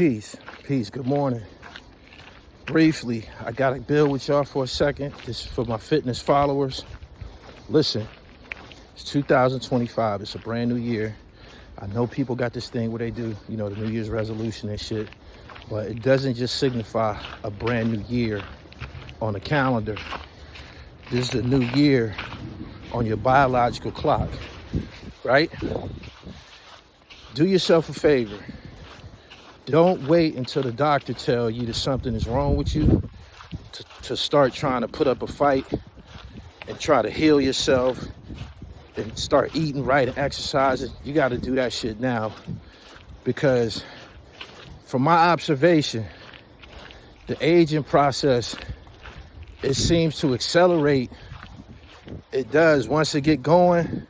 Peace. Good morning. Briefly, I got to build with y'all for a second. This is for my fitness followers. Listen, it's 2025. It's a brand new year. I know people got this thing where they do, the New Year's resolution and shit, but it doesn't just signify a brand new year on the calendar. This is a new year on your biological clock, right? Do yourself a favor. Don't wait until the doctor tells you that something is wrong with you to start trying to put up a fight and try to heal yourself and start eating right and exercising. You got to do that shit now, because from my observation, the aging process, it seems to accelerate. It does. Once it get going,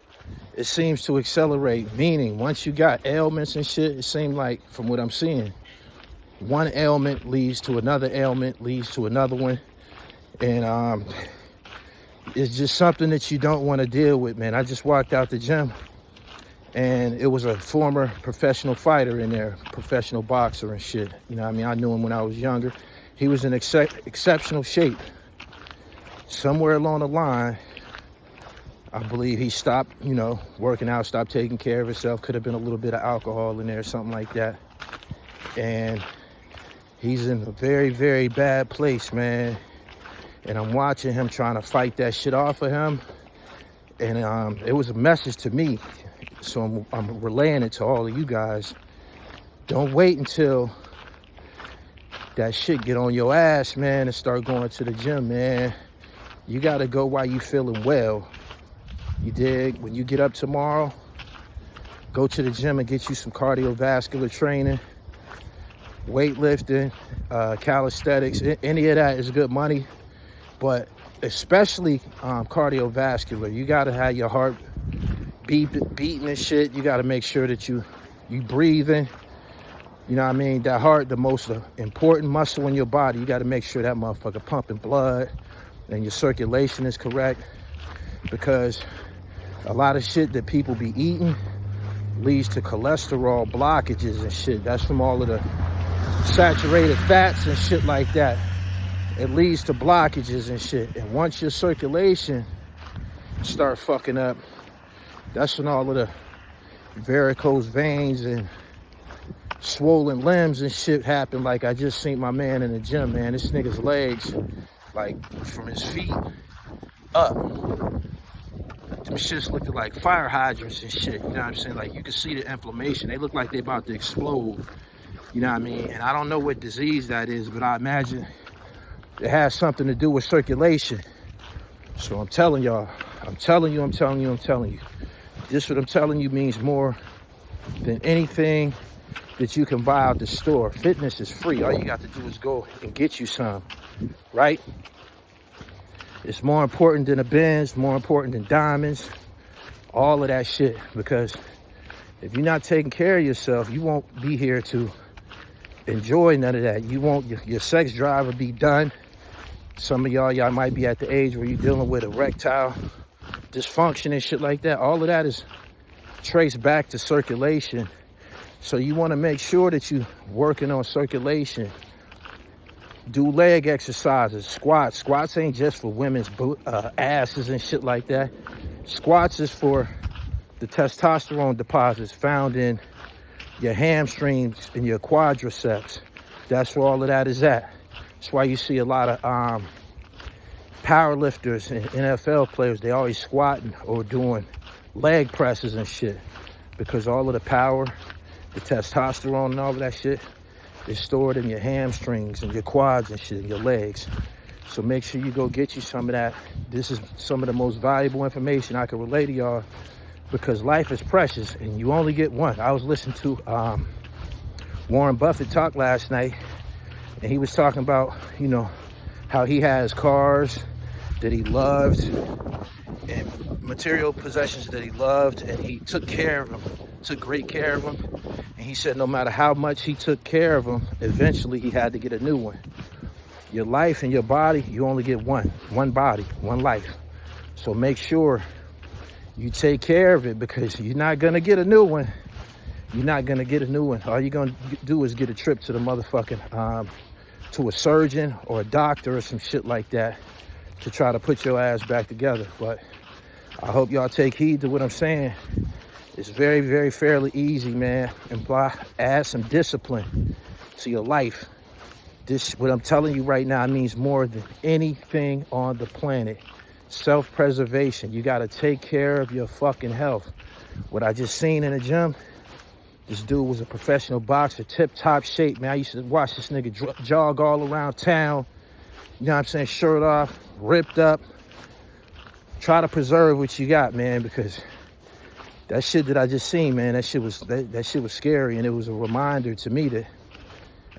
it seems to accelerate, meaning once you got ailments and shit, it seems like, from what I'm seeing, one ailment leads to another ailment, leads to another one. And it's just something that you don't want to deal with, man. I just walked out the gym and it was a former professional fighter in there, professional boxer and shit. I knew him when I was younger. He was in exceptional shape. Somewhere along the line, I believe he stopped, working out, stopped taking care of himself. Could have been a little bit of alcohol in there, something like that. And he's in a very, very bad place, man. And I'm watching him trying to fight that shit off of him. And it was a message to me. So I'm relaying it to all of you guys. Don't wait until that shit get on your ass, man, and start going to the gym, man. You got to go while you feeling well. You dig? When you get up tomorrow, go to the gym and get you some cardiovascular training, weightlifting, calisthenics. Any of that is good money, but especially cardiovascular. You got to have your heart beating and shit. You got to make sure that you breathing. That heart, the most important muscle in your body. You got to make sure that motherfucker pumping blood and your circulation is correct, because a lot of shit that people be eating leads to cholesterol blockages and shit. That's from all of the saturated fats and shit like that. It leads to blockages and shit. And once your circulation start fucking up, that's when all of the varicose veins and swollen limbs and shit happen. Like I just seen my man in the gym, man. This nigga's legs, like from his feet up, them shits looked like fire hydrants and shit. You know what I'm saying? Like you can see the inflammation. They look like they about to explode. You know what I mean? And I don't know what disease that is, but I imagine it has something to do with circulation. So I'm telling y'all, I'm telling you. This what I'm telling you means more than anything that you can buy out the store. Fitness is free. All you got to do is go and get you some, right? It's more important than a Benz, more important than diamonds, all of that shit. Because if you're not taking care of yourself, you won't be here to enjoy none of that. You won't, your sex drive will be done. Some of y'all might be at the age where you're dealing with erectile dysfunction and shit like that. All of that is traced back to circulation. So you want to make sure that you're working on circulation. Do leg exercises, squats. Squats ain't just for women's asses and shit like that. Squats is for the testosterone deposits found in your hamstrings and your quadriceps. That's where all of that is at. That's why you see a lot of power lifters and NFL players, they always squatting or doing leg presses and shit, because all of the power, the testosterone and all of that shit is stored in your hamstrings and your quads and shit, and your legs. So make sure you go get you some of that. This is some of the most valuable information I can relay to y'all, because life is precious and you only get one. I was listening to Warren Buffett talk last night, and he was talking about, how he has cars that he loved and material possessions that he loved, and he took care of them, took great care of them. And he said no matter how much he took care of them, eventually he had to get a new one. Your life and your body, you only get one body, one life. So make sure you take care of it, because you're not gonna get a new one you're not gonna get a new one. All you're gonna do is get a trip to the motherfucking, to a surgeon or a doctor or some shit like that to try to put your ass back together. But I hope y'all take heed to what I'm saying. It's very, very fairly easy, man. Add some discipline to your life. This, what I'm telling you right now, means more than anything on the planet. Self-preservation. You gotta take care of your fucking health. What I just seen in the gym, this dude was a professional boxer, tip-top shape, man. I used to watch this nigga jog all around town. You know what I'm saying? Shirt off, ripped up. Try to preserve what you got, man, because that shit that I just seen, man, that shit was scary, and it was a reminder to me that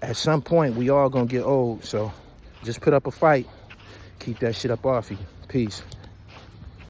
at some point we all gonna get old. So just put up a fight. Keep that shit up off you. Peace.